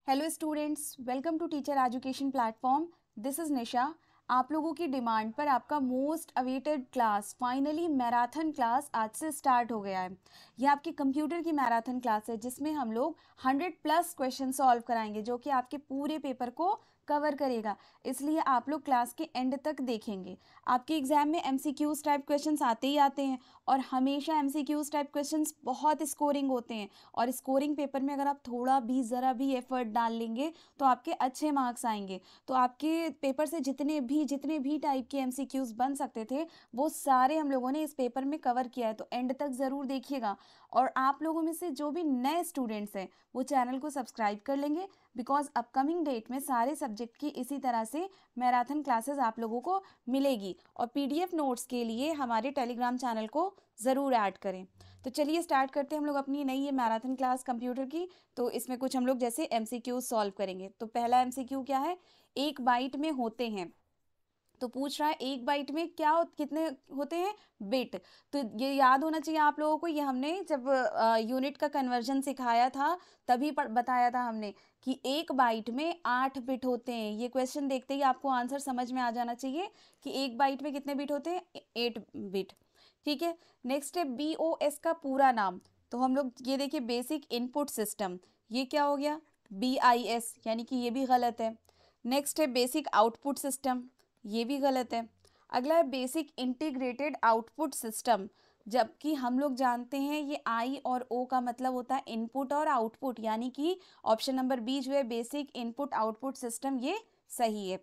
Hello students, welcome to teacher education platform. This is Nisha. आप लोगों की डिमांड पर आपका most awaited class finally marathon class आज से स्टार्ट हो गया है। यह आपकी कंप्यूटर की मैराथन क्लास है जिसमें हम लोग 100+ क्वेश्चन सॉल्व कराएंगे जो कि आपके पूरे पेपर को कवर करेगा। इसलिए आप लोग क्लास के एंड तक देखेंगे। आपके एग्जाम में MCQs टाइप क्वेश्चंस आते ही आते हैं और हमेशा MCQs टाइप क्वेश्चंस बहुत स्कोरिंग होते हैं और स्कोरिंग पेपर में अगर आप थोड़ा भी ज़रा भी एफर्ट डाल लेंगे तो आपके अच्छे मार्क्स आएंगे। तो आपके पेपर से जितने भी टाइप के MCQs बन सकते थे वो सारे हम लोगों ने इस पेपर में कवर किया है। तो एंड तक ज़रूर देखिएगा। और आप लोगों में से जो भी नए स्टूडेंट्स हैं वो चैनल को सब्सक्राइब कर लेंगे, बिकॉज अपकमिंग डेट में सारे सब्जेक्ट की इसी तरह से मैराथन क्लासेस आप लोगों को मिलेगी। और PDF नोट्स के लिए हमारे टेलीग्राम चैनल को ज़रूर ऐड करें। तो चलिए स्टार्ट करते हैं हम लोग अपनी नई ये मैराथन क्लास कंप्यूटर की। तो इसमें कुछ हम लोग जैसे MCQ सॉल्व करेंगे। तो पहला MCQ क्या है, 1 बाइट में होते हैं। तो पूछ रहा है 1 बाइट में कितने होते हैं, बिट। तो ये याद होना चाहिए आप लोगों को, ये हमने जब यूनिट का कन्वर्जन सिखाया था तभी बताया था हमने कि 1 बाइट में 8 बिट होते हैं। ये क्वेश्चन देखते ही आपको आंसर समझ में आ जाना चाहिए कि 1 बाइट में कितने बिट होते हैं, 8 बिट। ठीक है, नेक्स्ट है BOS का पूरा नाम। तो हम लोग ये देखिए, बेसिक इनपुट सिस्टम, ये क्या हो गया, BIS, यानी कि ये भी गलत है। नेक्स्ट है बेसिक आउटपुट सिस्टम, ये भी गलत है। अगला है बेसिक इंटीग्रेटेड आउटपुट सिस्टम, जबकि हम लोग जानते हैं ये I और O का मतलब होता है इनपुट और आउटपुट, यानी कि ऑप्शन नंबर B जो है बेसिक इनपुट आउटपुट सिस्टम, ये सही है।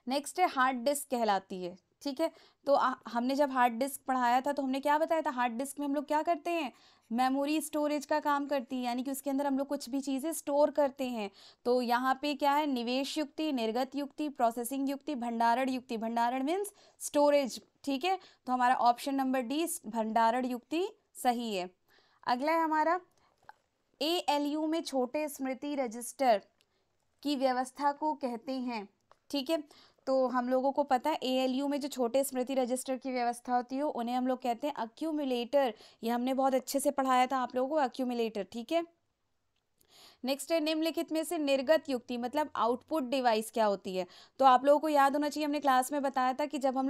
नेक्स्ट है हार्ड डिस्क कहलाती है। ठीक है, तो हमने जब हार्ड डिस्क पढ़ाया था तो हमने क्या बताया था, हार्ड डिस्क में हम लोग क्या करते हैं, मेमोरी स्टोरेज का काम करती है, यानी कि उसके अंदर हम लोग कुछ भी चीज़ें स्टोर करते हैं। तो यहाँ पे क्या है, निवेश युक्ति, निर्गत युक्ति, प्रोसेसिंग युक्ति, भंडारण युक्ति। भंडारण मीन्स स्टोरेज। ठीक है, तो हमारा ऑप्शन नंबर D भंडारण युक्ति सही है। अगला है हमारा ALU में छोटे स्मृति रजिस्टर की व्यवस्था को कहते हैं। ठीक है, तो हम लोगों को पता है ALU में जो छोटे स्मृति रजिस्टर की व्यवस्था होती है उन्हें हम लोग कहते हैं अक्यूमुलेटर। ये हमने बहुत अच्छे से पढ़ाया था आप लोगों को, अक्यूमुलेटर। ठीक है, नेक्स्ट है निम्नलिखित में से निर्गत युक्ति मतलब आउटपुट डिवाइस क्या होती है। तो आप लोगों को याद होना चाहिए, हमने क्लास में बताया था कि जब हम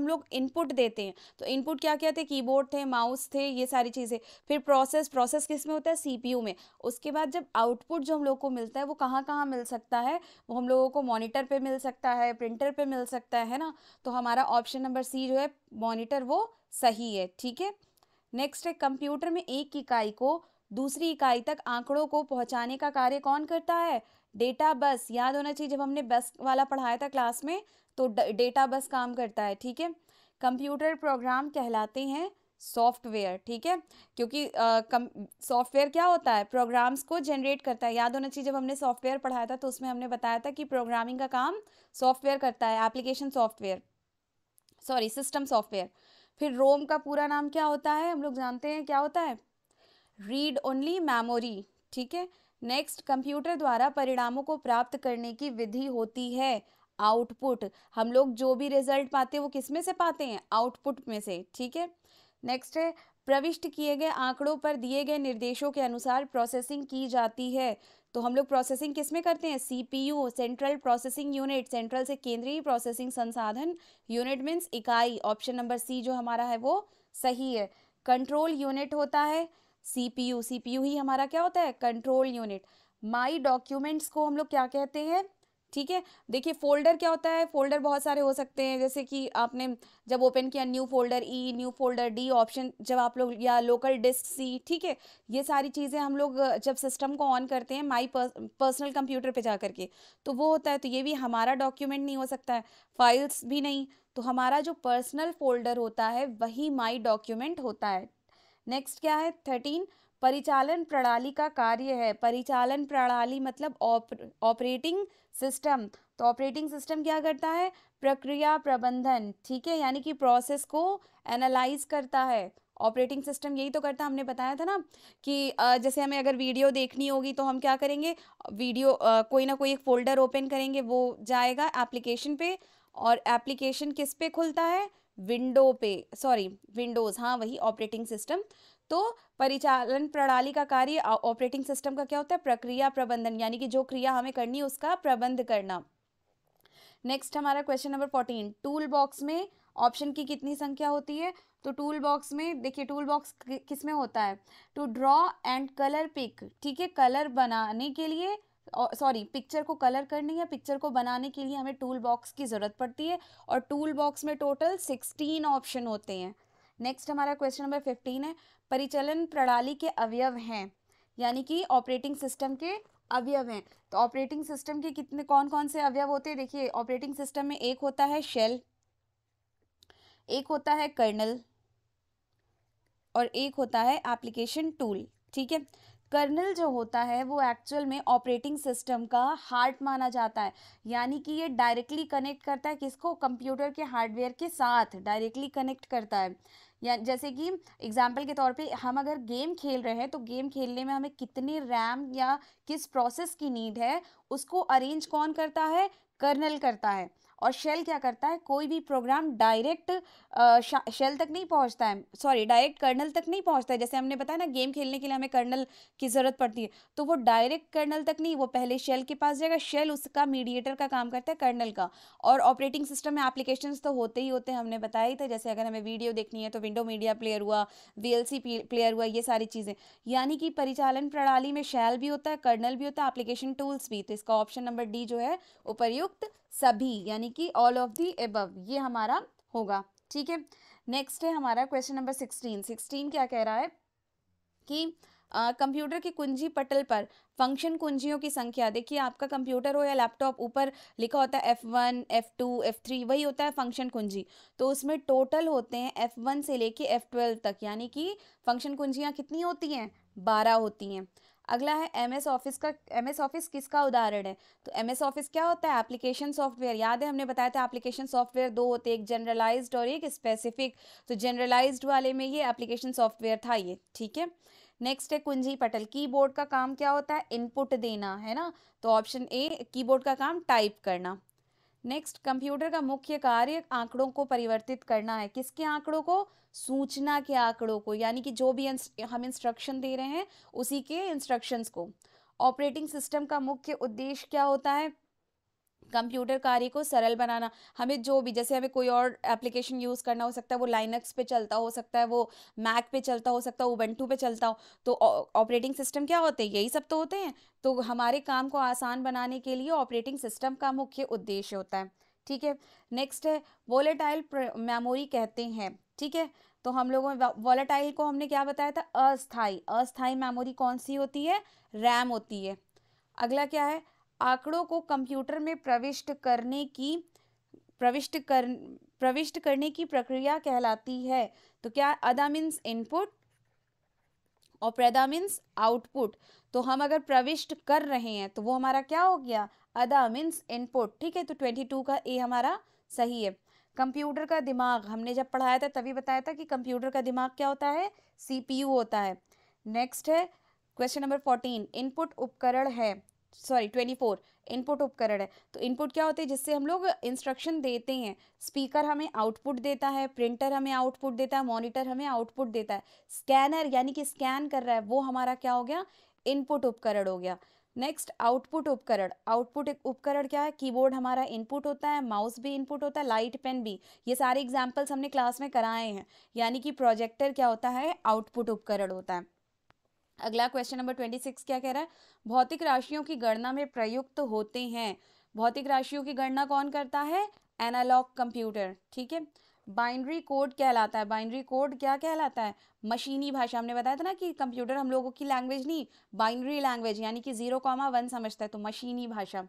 लोग इनपुट देते हैं तो इनपुट क्या क्या थे, कीबोर्ड थे, माउस थे, ये सारी चीज़ें। फिर प्रोसेस किस में होता है, CPU में। उसके बाद जब आउटपुट जो हम लोग को मिलता है वो कहाँ कहाँ मिल सकता है, वो हम लोगों को मॉनिटर पे मिल सकता है, प्रिंटर पे मिल सकता है ना। तो हमारा ऑप्शन नंबर C जो है मॉनिटर, वो सही है। ठीक है, नेक्स्ट है कंप्यूटर में एक इकाई को दूसरी इकाई तक आंकड़ों को पहुंचाने का कार्य कौन करता है, डेटा बस। याद होना चाहिए, जब हमने बस वाला पढ़ाया था क्लास में तो डेटा बस काम करता है। ठीक है, कंप्यूटर प्रोग्राम कहलाते हैं सॉफ्टवेयर। ठीक है, क्योंकि सॉफ्टवेयर क्या होता है, प्रोग्राम्स को जनरेट करता है। याद होना चाहिए, जब हमने सॉफ्टवेयर पढ़ाया था तो उसमें हमने बताया था कि प्रोग्रामिंग का काम सॉफ्टवेयर करता है, application software, sorry system software. फिर रोम का पूरा नाम क्या होता है, हम लोग जानते हैं क्या होता है, रीड ओनली मेमोरी। ठीक है, नेक्स्ट कंप्यूटर द्वारा परिणामों को प्राप्त करने की विधि होती है आउटपुट। हम लोग जो भी रिजल्ट पाते हैं वो किस में से पाते हैं, आउटपुट में से। ठीक है, नेक्स्ट है प्रविष्ट किए गए आंकड़ों पर दिए गए निर्देशों के अनुसार प्रोसेसिंग की जाती है। तो हम लोग प्रोसेसिंग किस में करते हैं, CPU, central processing unit. Central से केंद्रीय प्रोसेसिंग संसाधन, यूनिट मीन्स इकाई। ऑप्शन नंबर C जो हमारा है वो सही है। कंट्रोल यूनिट होता है CPU ही हमारा क्या होता है, कंट्रोल यूनिट। माई डॉक्यूमेंट्स को हम लोग क्या कहते हैं। ठीक है, देखिए फोल्डर क्या होता है, फोल्डर बहुत सारे हो सकते हैं, जैसे कि आपने जब ओपन किया new folder E, new folder D, option जब आप लोग, या लोकल डिस्क C। ठीक है, ये सारी चीज़ें हम लोग जब सिस्टम को ऑन करते हैं माई पर्सनल कंप्यूटर पे जा करके तो वो होता है। तो ये भी हमारा डॉक्यूमेंट नहीं हो सकता है, फाइल्स भी नहीं। तो हमारा जो पर्सनल फोल्डर होता है वही माई डॉक्यूमेंट होता है। नेक्स्ट क्या है 13, परिचालन प्रणाली का कार्य है। परिचालन प्रणाली मतलब ऑपरेटिंग सिस्टम। तो ऑपरेटिंग सिस्टम क्या करता है, प्रक्रिया प्रबंधन। ठीक है, यानी कि प्रोसेस को एनालाइज करता है। ऑपरेटिंग सिस्टम यही तो करता है, हमने बताया था ना कि जैसे हमें अगर वीडियो देखनी होगी तो हम क्या करेंगे, वीडियो कोई ना कोई एक फोल्डर ओपन करेंगे, वो जाएगा एप्लीकेशन पे, और एप्लीकेशन किस पे खुलता है, विंडो पे, सॉरी विंडोज़, हाँ वही ऑपरेटिंग सिस्टम। तो परिचालन प्रणाली का कार्य ऑपरेटिंग सिस्टम का क्या होता है, प्रक्रिया प्रबंधन, यानी कि जो क्रिया हमें करनी है उसका प्रबंध करना। नेक्स्ट हमारा क्वेश्चन नंबर 14, टूल बॉक्स में ऑप्शन की कितनी संख्या होती है? तो टूल बॉक्स में देखिए, टूल बॉक्स किस में होता है, to draw and colour pick, ठीक है, कलर बनाने के लिए, सॉरी पिक्चर को कलर करने या पिक्चर को बनाने के लिए हमें टूल बॉक्स की ज़रूरत पड़ती है, और टूल बॉक्स में टोटल 16 ऑप्शन होते हैं। नेक्स्ट हमारा क्वेश्चन नंबर 15 है, परिचालन प्रणाली के अवयव हैं, यानी कि ऑपरेटिंग सिस्टम के अवयव हैं। तो ऑपरेटिंग सिस्टम के कितने कौन कौन से अवयव होते हैं? देखिए, ऑपरेटिंग सिस्टम में एक होता है शेल, एक होता है कर्नल, और एक होता है एप्लीकेशन टूल, ठीक है। कर्नल जो होता है वो एक्चुअल में ऑपरेटिंग सिस्टम का हार्ट माना जाता है, यानी कि ये डायरेक्टली कनेक्ट करता है किसको, कंप्यूटर के हार्डवेयर के साथ डायरेक्टली कनेक्ट करता है। या जैसे कि एग्जाम्पल के तौर पे हम अगर गेम खेल रहे हैं तो गेम खेलने में हमें कितनी रैम या किस प्रोसेस की नीड है उसको अरेंज कौन करता है, कर्नल करता है। और शेल क्या करता है, कोई भी प्रोग्राम डायरेक्ट शेल तक नहीं पहुंचता है, सॉरी डायरेक्ट कर्नल तक नहीं पहुंचता है। जैसे हमने बताया ना, गेम खेलने के लिए हमें कर्नल की ज़रूरत पड़ती है, तो वो डायरेक्ट कर्नल तक नहीं, वो पहले शेल के पास जाएगा, शेल उसका मीडिएटर का काम करता है कर्नल का। और ऑपरेटिंग सिस्टम में एप्लीकेशंस तो होते ही होते हैं, हमने बताया ही था, जैसे अगर हमें वीडियो देखनी है तो विंडो मीडिया प्लेयर हुआ, VLC प्लेयर हुआ, ये सारी चीज़ें। यानी कि परिचालन प्रणाली में शेल भी होता है, कर्नल भी होता है, एप्लीकेशन टूल्स भी। तो इसका ऑप्शन नंबर डी जो है, उपर्युक्त सभी, यानी कि ऑल ऑफ दी एबव, ये हमारा होगा, ठीक है। नेक्स्ट है हमारा क्वेश्चन नंबर 16 क्या कह रहा है कि कंप्यूटर की कुंजी पटल पर फंक्शन कुंजियों की संख्या, देखिए आपका कंप्यूटर हो या लैपटॉप, ऊपर लिखा होता है F1 F2 F3, वही होता है फंक्शन कुंजी। तो उसमें टोटल होते हैं F1 से लेके F12 तक, यानी कि फंक्शन कुंजियाँ कितनी होती हैं, 12 होती हैं। अगला है MS ऑफिस का, MS ऑफिस किसका उदाहरण है? तो MS ऑफिस क्या होता है, एप्लीकेशन सॉफ्टवेयर। याद है हमने बताया था एप्लीकेशन सॉफ्टवेयर दो होते हैं, एक जनरलाइज्ड और एक स्पेसिफिक। तो जनरलाइज्ड वाले में ये एप्लीकेशन सॉफ्टवेयर था ये, ठीक है। नेक्स्ट है कुंजी पटल, कीबोर्ड का काम क्या होता है, इनपुट देना, है ना। तो ऑप्शन ए, कीबोर्ड का काम टाइप करना। नेक्स्ट, कंप्यूटर का मुख्य कार्य आंकड़ों को परिवर्तित करना है, किसके आंकड़ों को, सूचना के आंकड़ों को, यानी कि जो भी हम इंस्ट्रक्शन दे रहे हैं उसी के इंस्ट्रक्शंस को। ऑपरेटिंग सिस्टम का मुख्य उद्देश्य क्या होता है, कंप्यूटर कार्य को सरल बनाना। हमें जो भी, जैसे हमें कोई और एप्लीकेशन यूज़ करना हो सकता है, वो लाइनक्स पे चलता हो सकता है, वो मैक पे चलता हो सकता है, उबंटू पे चलता हो, तो ऑपरेटिंग सिस्टम क्या होते हैं, यही सब तो होते हैं। तो हमारे काम को आसान बनाने के लिए ऑपरेटिंग सिस्टम का मुख्य उद्देश्य होता है, ठीक है। नेक्स्ट है वोलेटाइल मेमोरी कहते हैं, ठीक है। तो हम लोगों में वोलेटाइल को हमने क्या बताया था, अस्थाई। अस्थाई मेमोरी कौन सी होती है, रैम होती है। अगला क्या है, आंकड़ों को कंप्यूटर में प्रविष्ट करने की प्रक्रिया कहलाती है। तो क्या, अदा मीन्स इनपुट और प्रदा मीन्स आउटपुट। तो हम अगर प्रविष्ट कर रहे हैं तो वो हमारा क्या हो गया, अदा मीन्स इनपुट, ठीक है। तो 22 का ए हमारा सही है। कंप्यूटर का दिमाग, हमने जब पढ़ाया था तभी बताया था कि कंप्यूटर का दिमाग क्या होता है, CPU होता है। नेक्स्ट है क्वेश्चन नंबर 14, इनपुट उपकरण है, सॉरी 24, इनपुट उपकरण है। तो इनपुट क्या होते हैं, जिससे हम लोग इंस्ट्रक्शन देते हैं। स्पीकर हमें आउटपुट देता है, प्रिंटर हमें आउटपुट देता है, मॉनिटर हमें आउटपुट देता है, स्कैनर यानी कि स्कैन कर रहा है वो हमारा क्या हो गया, इनपुट उपकरण हो गया। नेक्स्ट, आउटपुट उपकरण। आउटपुट उपकरण क्या है, कीबोर्ड हमारा इनपुट होता है, माउस भी इनपुट होता है, लाइट पेन भी। ये सारे एग्जाम्पल्स हमने क्लास में कराए हैं। यानी कि प्रोजेक्टर क्या होता है, आउटपुट उपकरण होता है। अगला क्वेश्चन नंबर 26 क्या कह रहा है, भौतिक राशियों की गणना में प्रयुक्त होते हैं। भौतिक राशियों की गणना कौन करता है, एनालॉग कंप्यूटर, ठीक है। बाइनरी कोड कहलाता है, बाइनरी कोड क्या कहलाता है, मशीनी भाषा। हमने बताया था ना कि कंप्यूटर हम लोगों की लैंग्वेज नहीं, बाइनरी लैंग्वेज, यानी कि 0,1 समझता है, तो मशीनी भाषा।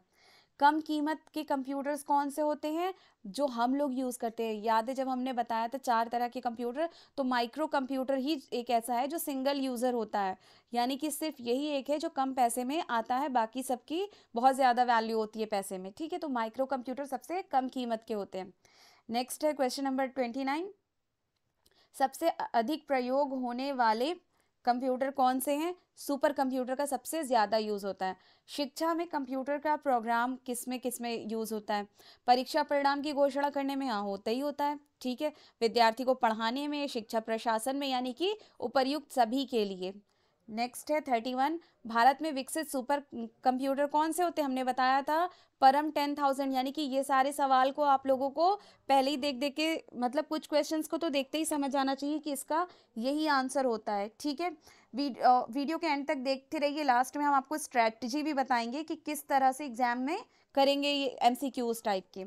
कम कीमत के कंप्यूटर्स कौन से होते हैं, जो हम लोग यूज़ करते हैं। याद है जब हमने बताया था 4 तरह के कंप्यूटर, तो माइक्रो कंप्यूटर ही एक ऐसा है जो सिंगल यूज़र होता है, यानी कि सिर्फ यही एक है जो कम पैसे में आता है, बाकी सबकी बहुत ज़्यादा वैल्यू होती है पैसे में, ठीक है। तो माइक्रो कंप्यूटर सबसे कम कीमत के होते हैं। नेक्स्ट है क्वेश्चन नंबर 29, सबसे अधिक प्रयोग होने वाले कंप्यूटर कौन से हैं? सुपर कंप्यूटर का सबसे ज़्यादा यूज़ होता है। शिक्षा में कंप्यूटर का प्रोग्राम किस में यूज़ होता है? परीक्षा परिणाम की घोषणा करने में, हाँ होता ही होता है, ठीक है। विद्यार्थी को पढ़ाने में, शिक्षा प्रशासन में, यानी कि उपर्युक्त सभी के लिए। नेक्स्ट है 31, भारत में विकसित सुपर कंप्यूटर कौन से होते हैं? हमने बताया था परम 10,000। यानी कि ये सारे सवाल को आप लोगों को पहले ही देख देख के, मतलब कुछ क्वेश्चंस को तो देखते ही समझ आना चाहिए कि इसका यही आंसर होता है, ठीक है। वीडियो के एंड तक देखते रहिए, लास्ट में हम आपको स्ट्रैटेजी भी बताएंगे कि किस तरह से एग्जाम में करेंगे ये MCQs टाइप के।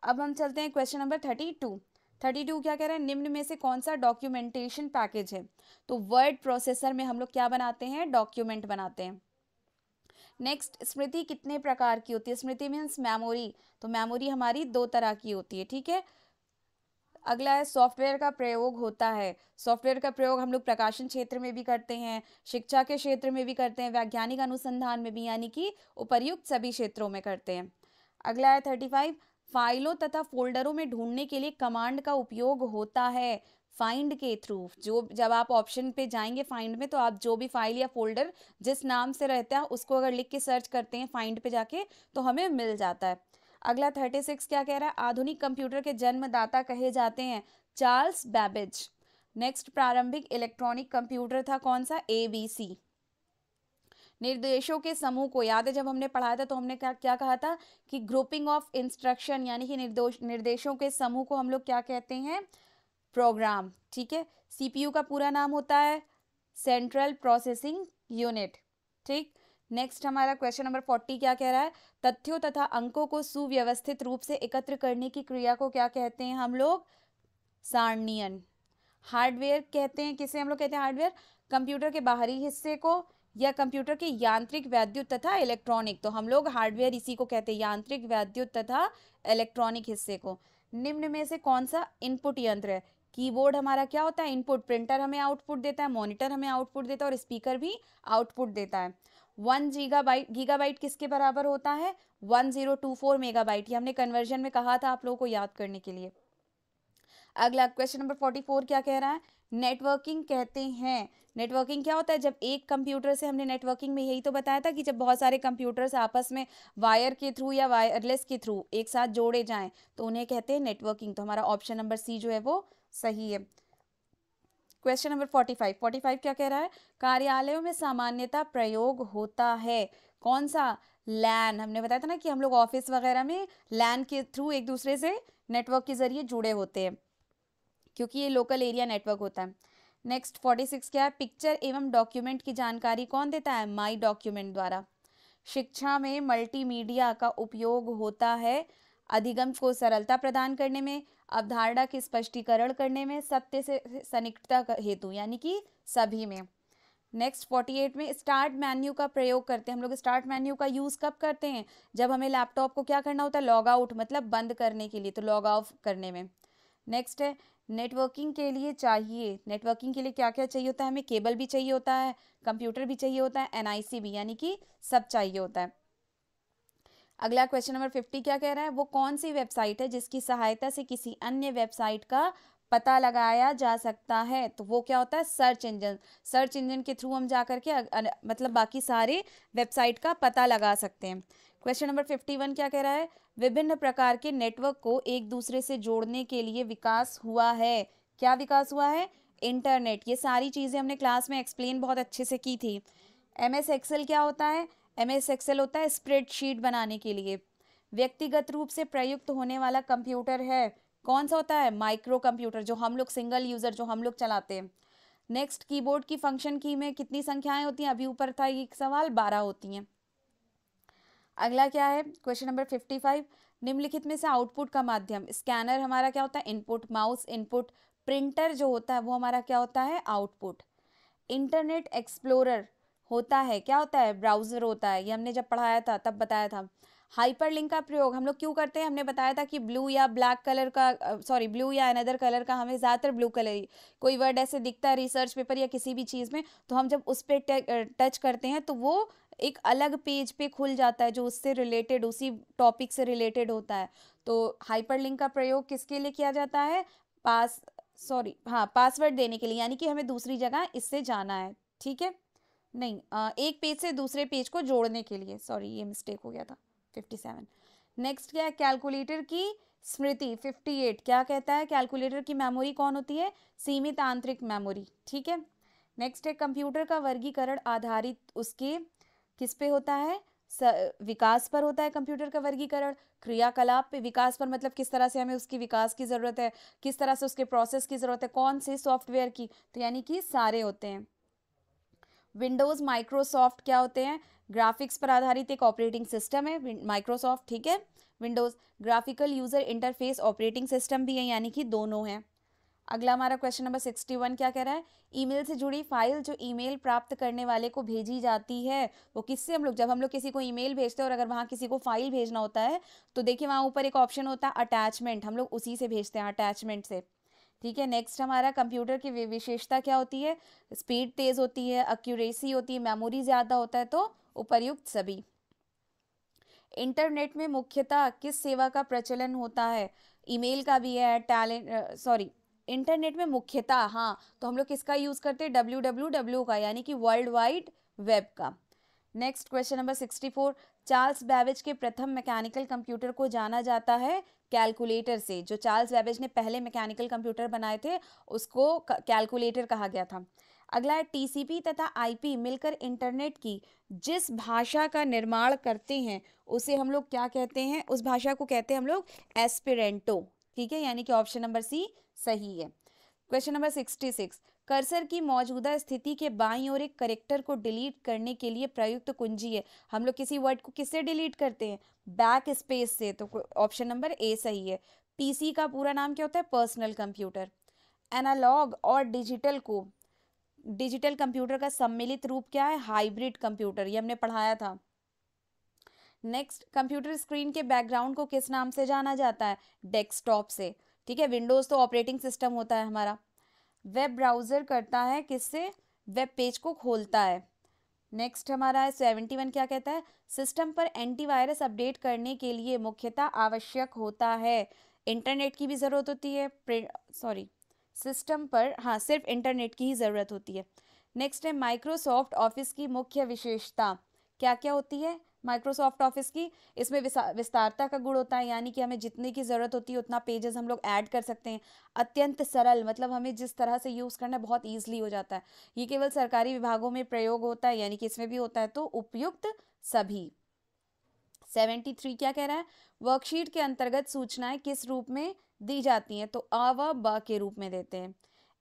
अब हम चलते हैं क्वेश्चन नंबर 32 क्या कह रहा है? निम्न में से कौन सा डॉक्यूमेंटेशन पैकेज है? तो वर्ड प्रोसेसर में हम लोग क्या बनाते हैं? डॉक्यूमेंट बनाते हैं। नेक्स्ट, स्मृति कितने प्रकार की होती है? स्मृति मीन्स मेमोरी। तो मेमोरी हमारी 2 तरह की होती है, ठीक है। अगला है सॉफ्टवेयर का प्रयोग होता है। सॉफ्टवेयर का प्रयोग हम लोग प्रकाशन क्षेत्र में भी करते हैं, शिक्षा के क्षेत्र में भी करते हैं, वैज्ञानिक अनुसंधान में भी, यानी कि उपर्युक्त सभी क्षेत्रों में करते हैं। अगला है 35, फाइलों तथा फोल्डरों में ढूंढने के लिए कमांड का उपयोग होता है फाइंड के थ्रू। जो जब आप ऑप्शन पे जाएंगे फाइंड में, तो आप जो भी फाइल या फोल्डर जिस नाम से रहता है उसको अगर लिख के सर्च करते हैं फाइंड पे जाके, तो हमें मिल जाता है। अगला 36 क्या कह रहा है? आधुनिक कंप्यूटर के जन्मदाता कहे जाते हैं चार्ल्स बैबेज। नेक्स्ट, प्रारंभिक इलेक्ट्रॉनिक कंप्यूटर था कौन सा? ABC। निर्देशों के समूह को याद है, जब हमने पढ़ाया था तो हमने क्या क्या कहा था कि ग्रुपिंग ऑफ इंस्ट्रक्शन, यानी कि निर्देशों के समूह को हम लोग क्या कहते हैं? प्रोग्राम, ठीक है। CPU का पूरा नाम होता है सेंट्रल प्रोसेसिंग यूनिट, ठीक। नेक्स्ट हमारा क्वेश्चन नंबर 40 क्या कह रहा है? तथ्यों तथा अंकों को सुव्यवस्थित रूप से एकत्र करने की क्रिया को क्या कहते हैं हम लोग? सारणीयन। हार्डवेयर कहते हैं, किसे हम लोग कहते हैं हार्डवेयर? कंप्यूटर के बाहरी हिस्से को, या कंप्यूटर के यांत्रिक, वैद्युत तथा इलेक्ट्रॉनिक। तो हम लोग हार्डवेयर इसी को कहते हैं, यांत्रिक, वैद्युत तथा इलेक्ट्रॉनिक हिस्से को। निम्न में से कौन सा इनपुट यंत्र है? कीबोर्ड हमारा क्या होता है? इनपुट। प्रिंटर हमें आउटपुट देता है, मॉनिटर हमें आउटपुट देता है, और स्पीकर भी आउटपुट देता है। 1 गीगाबाइट किसके बराबर होता है? 1024 मेगाबाइट। ये हमने कन्वर्जन में कहा था आप लोगों को याद करने के लिए। अगला क्वेश्चन नंबर 44 क्या कह रहा है? नेटवर्किंग कहते हैं। नेटवर्किंग क्या होता है? जब एक कंप्यूटर से, हमने नेटवर्किंग में यही तो बताया था कि जब बहुत सारे कंप्यूटर्स आपस में वायर के थ्रू या वायरलेस के थ्रू एक साथ जोड़े जाएं, तो उन्हें कहते हैं नेटवर्किंग। तो हमारा ऑप्शन नंबर C जो है वो सही है। क्वेश्चन नंबर 45 क्या कह रहा है? कार्यालयों में सामान्यतः प्रयोग होता है कौन सा? लैन। हमने बताया था ना कि हम लोग ऑफिस वगैरह में लैन के थ्रू एक दूसरे से नेटवर्क के जरिए जुड़े होते हैं, क्योंकि ये लोकल एरिया नेटवर्क होता है। नेक्स्ट 46 क्या है? पिक्चर एवं डॉक्यूमेंट की जानकारी कौन देता है? माई डॉक्यूमेंट द्वारा। शिक्षा में मल्टीमीडिया का उपयोग होता है अधिगम को सरलता प्रदान करने में, अवधारणा के स्पष्टीकरण करने में, सत्य से सन्निकटता हेतु, यानी कि सभी में। नेक्स्ट 48 में स्टार्ट मेन्यू का प्रयोग करते हैं हम लोग। स्टार्ट मेन्यू का यूज़ कब करते हैं? जब हमें लैपटॉप को क्या करना होता है? लॉग आउट, मतलब बंद करने के लिए, तो लॉग ऑफ करने में। नेक्स्ट है नेटवर्किंग के लिए चाहिए। नेटवर्किंग के लिए क्या क्या चाहिए होता है? हमें केबल भी चाहिए होता है, कंप्यूटर भी चाहिए होता है, NIC भी, यानी कि सब चाहिए होता है। अगला क्वेश्चन नंबर 50 क्या कह रहा है? वो कौन सी वेबसाइट है जिसकी सहायता से किसी अन्य वेबसाइट का पता लगाया जा सकता है? तो वो क्या होता है? Search engine. सर्च इंजन के थ्रू हम जा करके मतलब बाकी सारे वेबसाइट का पता लगा सकते हैं। क्वेश्चन नंबर 51 क्या कह रहा है? विभिन्न प्रकार के नेटवर्क को एक दूसरे से जोड़ने के लिए विकास हुआ है। क्या विकास हुआ है? इंटरनेट। ये सारी चीज़ें हमने क्लास में एक्सप्लेन बहुत अच्छे से की थी। MS एक्सेल क्या होता है? MS एक्सेल होता है स्प्रेडशीट बनाने के लिए। व्यक्तिगत रूप से प्रयुक्त होने वाला कंप्यूटर है कौन सा होता है? माइक्रो कंप्यूटर, जो हम लोग सिंगल यूज़र जो हम लोग चलाते हैं। नेक्स्ट, कीबोर्ड की फंक्शन की में कितनी संख्याएं होती हैं? अभी ऊपर था ये सवाल, 12 होती हैं। अगला क्या है? क्वेश्चन नंबर 55, निम्नलिखित में से आउटपुट का माध्यम। स्कैनर हमारा क्या होता है? इनपुट। Mouse input. प्रिंटर जो होता है वो हमारा क्या होता है? आउटपुट। इंटरनेट एक्सप्लोरर होता है, क्या होता है? ब्राउजर होता है। ये हमने जब पढ़ाया था तब बताया था। हाइपरलिंक का प्रयोग हम लोग क्यों करते हैं? हमने बताया था कि ब्लू या ब्लैक कलर का, ब्लू या अनदर कलर का, हमें ज़्यादातर ब्लू कलर ही कोई वर्ड ऐसे दिखता है रिसर्च पेपर या किसी भी चीज़ में, तो हम जब उस पर टच करते हैं तो वो एक अलग पेज पे खुल जाता है जो उससे रिलेटेड, उसी टॉपिक से रिलेटेड होता है। तो हाइपरलिंक का प्रयोग किसके लिए किया जाता है? पासवर्ड देने के लिए, यानी कि हमें दूसरी जगह इससे जाना है, ठीक है, नहीं एक पेज से दूसरे पेज को जोड़ने के लिए, सॉरी ये मिस्टेक हो गया था, 57। नेक्स्ट क्या है, कैलकुलेटर की स्मृति 58 क्या कहता है, कैलकुलेटर की मेमोरी कौन होती है, सीमित आंतरिक मेमोरी, ठीक है। नेक्स्ट है, कंप्यूटर का वर्गीकरण आधारित उसके किस पे होता है, विकास पर होता है कंप्यूटर का वर्गीकरण, क्रियाकलाप पे, विकास पर मतलब किस तरह से हमें उसकी विकास की ज़रूरत है, किस तरह से उसके प्रोसेस की ज़रूरत है, कौन से सॉफ्टवेयर की, तो यानी कि सारे होते हैं। विंडोज़ माइक्रोसॉफ्ट क्या होते हैं, ग्राफिक्स पर आधारित एक ऑपरेटिंग सिस्टम है माइक्रोसॉफ्ट, ठीक है। Windows graphical user interface operating system भी है, यानी कि दोनों हैं। अगला हमारा क्वेश्चन नंबर 61 क्या कह रहा है, ईमेल से जुड़ी फाइल जो ईमेल प्राप्त करने वाले को भेजी जाती है, वो किससे हम लोग, जब हम लोग किसी को ईमेल भेजते हैं और अगर वहाँ किसी को फाइल भेजना होता है तो देखिए वहाँ ऊपर एक ऑप्शन होता है अटैचमेंट, हम लोग उसी से भेजते हैं, अटैचमेंट से, ठीक है। नेक्स्ट हमारा कंप्यूटर की विशेषता क्या होती है, स्पीड तेज़ होती है, एक्यूरेसी होती है, मेमोरी ज़्यादा होता है, तो उपर्युक्त सभी। इंटरनेट में मुख्यतः किस सेवा का प्रचलन होता है, ईमेल का भी है, इंटरनेट में मुख्यतः, हाँ तो हम लोग किसका यूज़ करते हैं, www का, यानी कि वर्ल्ड वाइड वेब का। Next question number 64, Charles Babbage के प्रथम मैकेनिकल कंप्यूटर को जाना जाता है कैलकुलेटर से, जो चार्ल्स बैबेज ने पहले मैकेनिकल कंप्यूटर बनाए थे उसको कैलकुलेटर कहा गया था। अगला है, टीसीपी तथा आईपी मिलकर इंटरनेट की जिस भाषा का निर्माण करते हैं उसे हम लोग क्या कहते हैं, उस भाषा को कहते हैं हम लोग एस्पिरेंटो, ठीक है, यानी कि ऑप्शन नंबर सी सही है। क्वेश्चन नंबर 66, कर्सर की मौजूदा स्थिति के बाईं ओर एक करेक्टर को डिलीट करने के लिए प्रयुक्त कुंजी है, हम लोग किसी वर्ड को किससे डिलीट करते हैं, बैक स्पेस से, तो ऑप्शन नंबर ए सही है। पीसी का पूरा नाम क्या होता है, पर्सनल कंप्यूटर। एनालॉग और डिजिटल कंप्यूटर का सम्मिलित रूप क्या है, हाइब्रिड कंप्यूटर, ये हमने पढ़ाया था। नेक्स्ट, कंप्यूटर स्क्रीन के बैकग्राउंड को किस नाम से जाना जाता है, डेस्कटॉप से, ठीक है। विंडोज़ तो ऑपरेटिंग सिस्टम होता है हमारा। वेब ब्राउज़र करता है किससे, वेब पेज को खोलता है। नेक्स्ट हमारा है 71 क्या कहता है, सिस्टम पर एंटीवायरस अपडेट करने के लिए मुख्यतः आवश्यक होता है, इंटरनेट की भी ज़रूरत होती है, सिस्टम पर हाँ सिर्फ इंटरनेट की ही ज़रूरत होती है। नेक्स्ट है, माइक्रोसॉफ्ट ऑफिस की मुख्य विशेषता क्या क्या होती है, माइक्रोसॉफ्ट ऑफिस की, इसमें विस्तारता का गुण होता है, यानी कि हमें जितने की ज़रूरत होती है उतना पेजेस हम लोग ऐड कर सकते हैं। अत्यंत सरल, मतलब हमें जिस तरह से यूज़ करना है बहुत ईजिली हो जाता है। ये केवल सरकारी विभागों में प्रयोग होता है, यानी कि इसमें भी होता है, तो उपयुक्त सभी। 73 क्या कह रहा है, वर्कशीट के अंतर्गत सूचनाएं किस रूप में दी जाती हैं, तो अ व ब के रूप में देते हैं।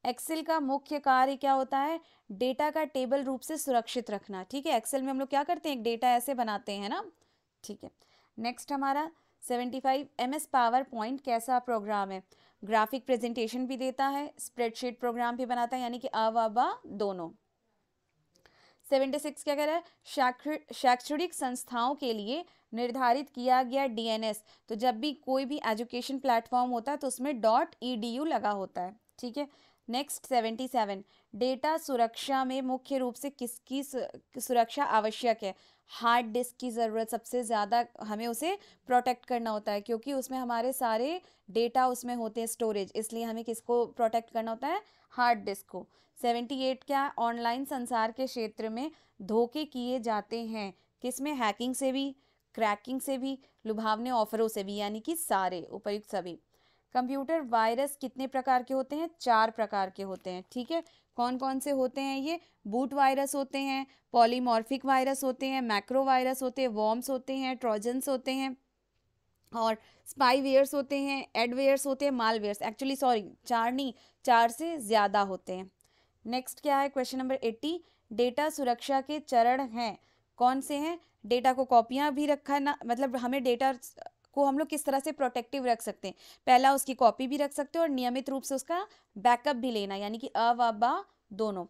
एक्सेल का मुख्य कार्य क्या होता है, डेटा का टेबल रूप से सुरक्षित रखना, ठीक है। एक्सेल में हम लोग क्या करते हैं, एक डेटा ऐसे बनाते हैं ना, ठीक है। नेक्स्ट हमारा 75, MS पावर पॉइंट कैसा प्रोग्राम है, ग्राफिक प्रेजेंटेशन भी देता है, स्प्रेडशीट प्रोग्राम भी बनाता है, यानी कि अ व ब दोनों। 76 क्या कह रहा है, शैक्षणिक संस्थाओं के लिए निर्धारित किया गया DNS, तो जब भी कोई भी एजुकेशन प्लेटफॉर्म होता है तो उसमें .edu लगा होता है, ठीक है। नेक्स्ट 77, डेटा सुरक्षा में मुख्य रूप से किसकी सुरक्षा आवश्यक है, हार्ड डिस्क की ज़रूरत सबसे ज़्यादा, हमें उसे प्रोटेक्ट करना होता है क्योंकि उसमें हमारे सारे डेटा उसमें होते हैं स्टोरेज, इसलिए हमें किसको प्रोटेक्ट करना होता है, हार्ड डिस्क को। 78 क्या, ऑनलाइन संसार के क्षेत्र में धोखे किए जाते हैं, किसमें, हैकिंग से भी, क्रैकिंग से भी, लुभावने ऑफरों से भी, यानी कि सारे उपयुक्त सभी। कंप्यूटर वायरस कितने प्रकार के होते हैं, 4 प्रकार के होते हैं, ठीक है। कौन कौन से होते हैं ये, बूट वायरस होते हैं, पॉलीमॉर्फिक वायरस होते हैं, मैक्रो वायरस होते हैं, वॉर्म्स होते हैं, ट्रोजन्स होते हैं, और स्पाईवेयर्स होते हैं, एडवेयर्स होते हैं, मालवेयर्स, एक्चुअली सॉरी 4 नहीं, 4 से ज़्यादा होते हैं। नेक्स्ट क्या है, क्वेश्चन नंबर 80, डेटा सुरक्षा के चरण हैं, कौन से हैं, डेटा को कॉपियां भी रखा ना, मतलब हमें डेटा को हम लोग किस तरह से प्रोटेक्टिव रख सकते हैं, पहला उसकी कॉपी भी रख सकते हैं और नियमित रूप से उसका बैकअप भी लेना, यानी कि अ व ब दोनों।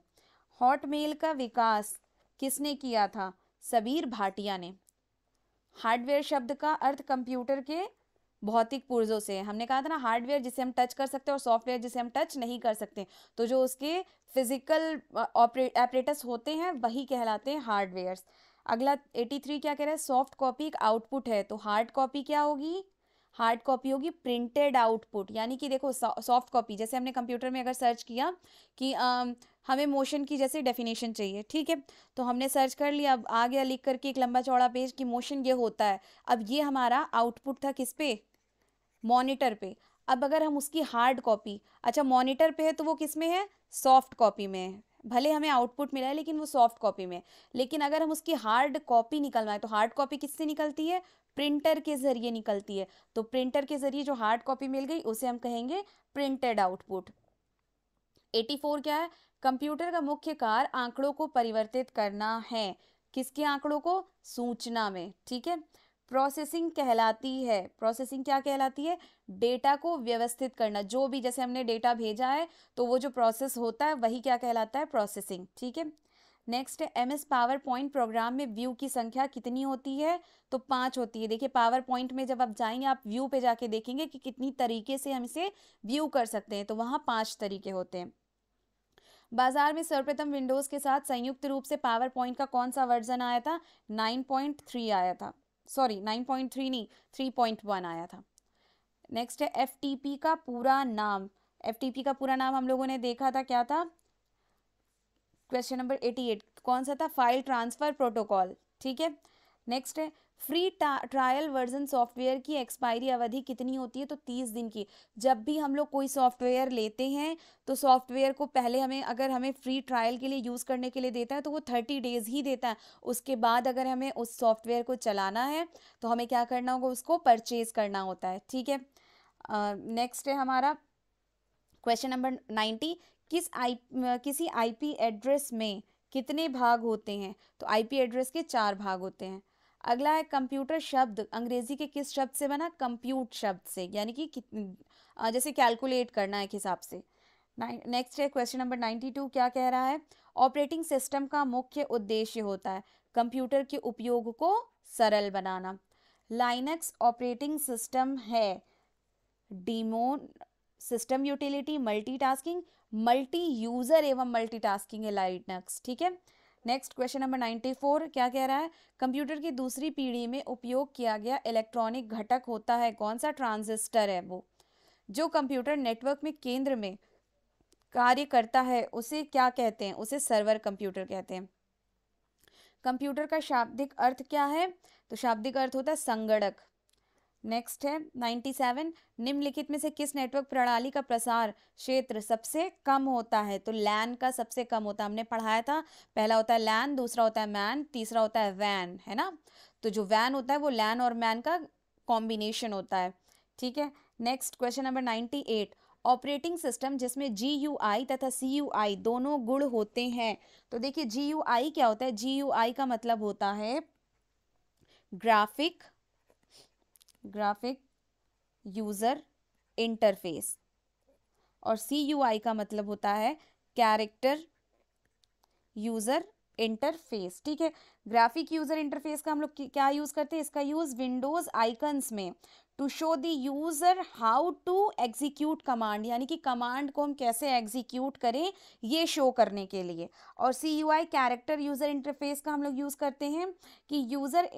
हॉटमेल का विकास किसने किया था, सबीर भाटिया ने। हार्डवेयर शब्द का अर्थ कंप्यूटर के भौतिक पुर्जों से है, हमने कहा था ना, हार्डवेयर जिसे हम टच कर सकते हैं और सॉफ्टवेयर जिसे हम टच नहीं कर सकते, तो जो उसके फिजिकल ऑपरेटस होते हैं वही कहलाते हैं हार्डवेयर्स। अगला 83 क्या कह रहा है, सॉफ्ट कॉपी एक आउटपुट है, तो हार्ड कॉपी क्या होगी, हार्ड कॉपी होगी प्रिंटेड आउटपुट, यानी कि देखो सॉफ्ट कॉपी, जैसे हमने कंप्यूटर में अगर सर्च किया कि हमें मोशन की जैसे डेफिनेशन चाहिए, ठीक है, तो हमने सर्च कर लिया, अब आ गया लिख करके एक लंबा चौड़ा पेज कि मोशन ये होता है। अब ये हमारा आउटपुट था किस पे, मॉनिटर पे। अब अगर हम उसकी हार्ड कॉपी, अच्छा मॉनिटर पे है तो वो किस में है, सॉफ्ट कॉपी में है, भले हमें आउटपुट मिला है लेकिन वो सॉफ्ट कॉपी में। लेकिन अगर हम उसकी हार्ड कॉपी निकलवाएं तो हार्ड कॉपी किससे निकलती है, प्रिंटर के जरिए निकलती है। तो प्रिंटर के जरिए जो हार्ड कॉपी मिल गई उसे हम कहेंगे प्रिंटेड आउटपुट। 84 क्या है, कंप्यूटर का मुख्य कार्य आंकड़ों को परिवर्तित करना है, किसके आंकड़ों को, सूचना में, ठीक है। प्रोसेसिंग कहलाती है, प्रोसेसिंग क्या कहलाती है, डेटा को व्यवस्थित करना, जो भी जैसे हमने डेटा भेजा है तो वो जो प्रोसेस होता है वही क्या कहलाता है, प्रोसेसिंग, ठीक है। नेक्स्ट है एमएस पावर पॉइंट प्रोग्राम में व्यू की संख्या कितनी होती है, तो 5 होती है। देखिए पावर पॉइंट में जब आप जाएंगे आप व्यू पे जाके देखेंगे कि कितनी तरीके से हम इसे व्यू कर सकते हैं, तो वहाँ 5 तरीके होते हैं। बाजार में सर्वप्रथम विंडोज के साथ संयुक्त रूप से पावर पॉइंट का कौन सा वर्जन आया था, 9.3 आया था, सॉरी 9.3 नहीं 3.1 आया था। नेक्स्ट है एफटीपी का पूरा नाम, एफटीपी का पूरा नाम हम लोगों ने देखा था क्या था, क्वेश्चन नंबर 88 कौन सा था, फाइल ट्रांसफर प्रोटोकॉल, ठीक है। नेक्स्ट है फ्री ट्रायल वर्जन सॉफ्टवेयर की एक्सपायरी अवधि कितनी होती है, तो 30 दिन की। जब भी हम लोग कोई सॉफ्टवेयर लेते हैं तो सॉफ्टवेयर को पहले हमें, अगर हमें फ्री ट्रायल के लिए यूज़ करने के लिए देता है तो वो 30 डेज़ ही देता है। उसके बाद अगर हमें उस सॉफ्टवेयर को चलाना है तो हमें क्या करना होगा, उसको परचेज करना होता है, ठीक है। नेक्स्ट है हमारा क्वेश्चन नंबर 90, किसी आईपी एड्रेस में कितने भाग होते हैं, तो आईपी एड्रेस के 4 भाग होते हैं। अगला है कंप्यूटर शब्द अंग्रेजी के किस शब्द से बना, कंप्यूट शब्द से, यानी कि जैसे कैलकुलेट करना एक हिसाब से। नेक्स्ट है क्वेश्चन नंबर 92 क्या कह रहा है, ऑपरेटिंग सिस्टम का मुख्य उद्देश्य होता है कंप्यूटर के उपयोग को सरल बनाना। लाइनक्स ऑपरेटिंग सिस्टम है डीमोन system utility multitasking, multi user एवं मल्टीटास्किंग है लाइनक्स, ठीक है। नेक्स्ट क्वेश्चन नंबर 94 क्या कह रहा है, कंप्यूटर की दूसरी पीढ़ी में उपयोग किया गया इलेक्ट्रॉनिक घटक होता है कौन सा, ट्रांजिस्टर है वो। जो कंप्यूटर नेटवर्क में केंद्र में कार्य करता है उसे क्या कहते हैं, उसे सर्वर कंप्यूटर कहते हैं। कंप्यूटर का शाब्दिक अर्थ क्या है, तो शाब्दिक अर्थ होता है संगणक। नेक्स्ट है 97, निम्नलिखित में से किस नेटवर्क प्रणाली का प्रसार क्षेत्र सबसे कम होता है, तो लैन का सबसे कम होता है, हमने पढ़ाया था, पहला होता है लैन, दूसरा होता है मैन, तीसरा होता है वैन, है ना। तो जो वैन होता है वो लैन और मैन का कॉम्बिनेशन होता है, ठीक है। Next question number 98, operating system जिसमें GUI तथा CUI दोनों गुण होते हैं, तो देखिए GUI क्या होता है, GUI का मतलब होता है ग्राफिक यूजर इंटरफेस, और CUI का मतलब होता है कैरेक्टर यूजर इंटरफेस, ठीक है। ग्राफिक यूजर इंटरफेस का हम लोग क्या यूज करते हैं, इसका यूज विंडोज आइकन्स में to show the user how to execute command, यानी कि कमांड को हम कैसे एग्जीक्यूट करें ये शो करने के लिए। और CUI कैरेक्टर यूजर इंटरफेस का हम लोग यूज करते हैं कि यूजर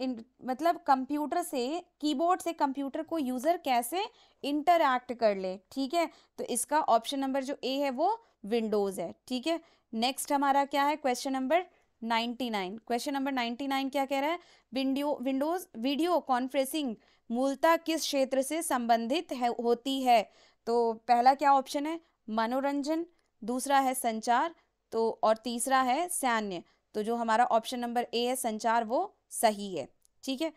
मतलब कंप्यूटर से, कीबोर्ड से कंप्यूटर को यूजर कैसे इंटरैक्ट कर ले, ठीक है। तो इसका ऑप्शन नंबर जो ए है वो विंडोज है, ठीक है। नेक्स्ट हमारा क्या है क्वेश्चन नंबर 99, क्वेश्चन नंबर 99 क्या कह रहा है, विंडोज वीडियो कॉन्फ्रेंसिंग मूलतः किस क्षेत्र से संबंधित होती है, तो पहला क्या ऑप्शन है, मनोरंजन, दूसरा है संचार, तो और तीसरा है सैन्य। तो जो हमारा ऑप्शन नंबर ए है संचार वो सही है, ठीक है।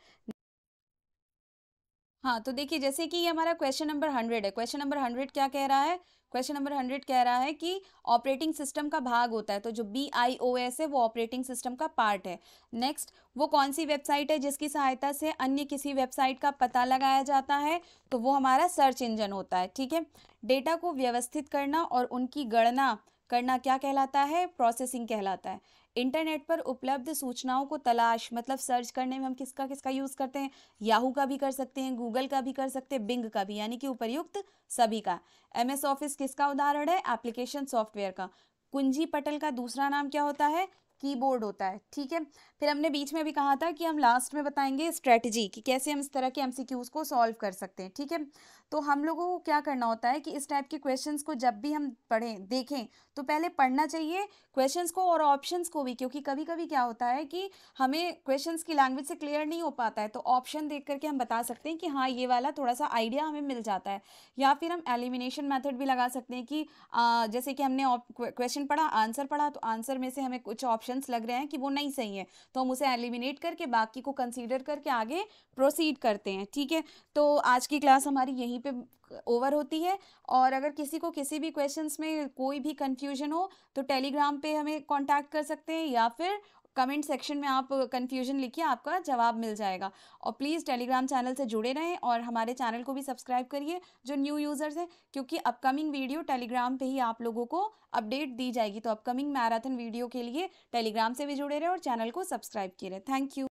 हाँ तो देखिए जैसे कि ये हमारा क्वेश्चन नंबर 100 है, क्वेश्चन नंबर 100 क्या कह रहा है, क्वेश्चन नंबर 100 कह रहा है कि ऑपरेटिंग सिस्टम का भाग होता है, तो जो BIOS है वो ऑपरेटिंग सिस्टम का पार्ट है। नेक्स्ट, वो कौन सी वेबसाइट है जिसकी सहायता से अन्य किसी वेबसाइट का पता लगाया जाता है, तो वो हमारा सर्च इंजन होता है, ठीक है। डेटा को व्यवस्थित करना और उनकी गणना करना क्या कहलाता है, प्रोसेसिंग कहलाता है। इंटरनेट पर उपलब्ध सूचनाओं को तलाश मतलब सर्च करने में हम किसका किसका यूज करते हैं, याहू का भी कर सकते हैं, गूगल का भी कर सकते हैं, बिंग का भी, यानी कि उपर्युक्त सभी का। MS ऑफिस किसका उदाहरण है, एप्लीकेशन सॉफ्टवेयर का। कुंजी पटल का दूसरा नाम क्या होता है, कीबोर्ड होता है, ठीक है। फिर हमने बीच में भी कहा था कि हम लास्ट में बताएंगे स्ट्रेटजी कि कैसे हम इस तरह के एमसीक्यूज को सॉल्व कर सकते हैं, ठीक है। तो हम लोगों को क्या करना होता है कि इस टाइप के क्वेश्चंस को जब भी हम पढ़ें देखें तो पहले पढ़ना चाहिए क्वेश्चंस को और ऑप्शंस को भी, क्योंकि कभी कभी क्या होता है कि हमें क्वेश्चंस की लैंग्वेज से क्लियर नहीं हो पाता है, तो ऑप्शन देख करके हम बता सकते हैं कि हाँ ये वाला थोड़ा सा आइडिया हमें मिल जाता है। या फिर हम एलिमिनेशन मेथड भी लगा सकते हैं कि जैसे कि हमने क्वेश्चन पढ़ा, आंसर पढ़ा, तो आंसर में से हमें कुछ ऑप्शंस लग रहे हैं कि वो नहीं सही है, तो हम उसे एलिमिनेट करके बाकी को कंसीडर करके आगे प्रोसीड करते हैं, ठीक है। तो आज की क्लास हमारी यहीं पे ओवर होती है। और अगर किसी को किसी भी क्वेश्चंस में कोई भी कंफ्यूजन हो तो टेलीग्राम पे हमें कांटेक्ट कर सकते हैं, या फिर कमेंट सेक्शन में आप कंफ्यूजन लिखिए, आपका जवाब मिल जाएगा। और प्लीज़ टेलीग्राम चैनल से जुड़े रहें और हमारे चैनल को भी सब्सक्राइब करिए जो न्यू यूज़र्स हैं, क्योंकि अपकमिंग वीडियो टेलीग्राम पे ही आप लोगों को अपडेट दी जाएगी। तो अपकमिंग मैराथन वीडियो के लिए टेलीग्राम से भी जुड़े रहें और चैनल को सब्सक्राइब किए रहें। Thank you.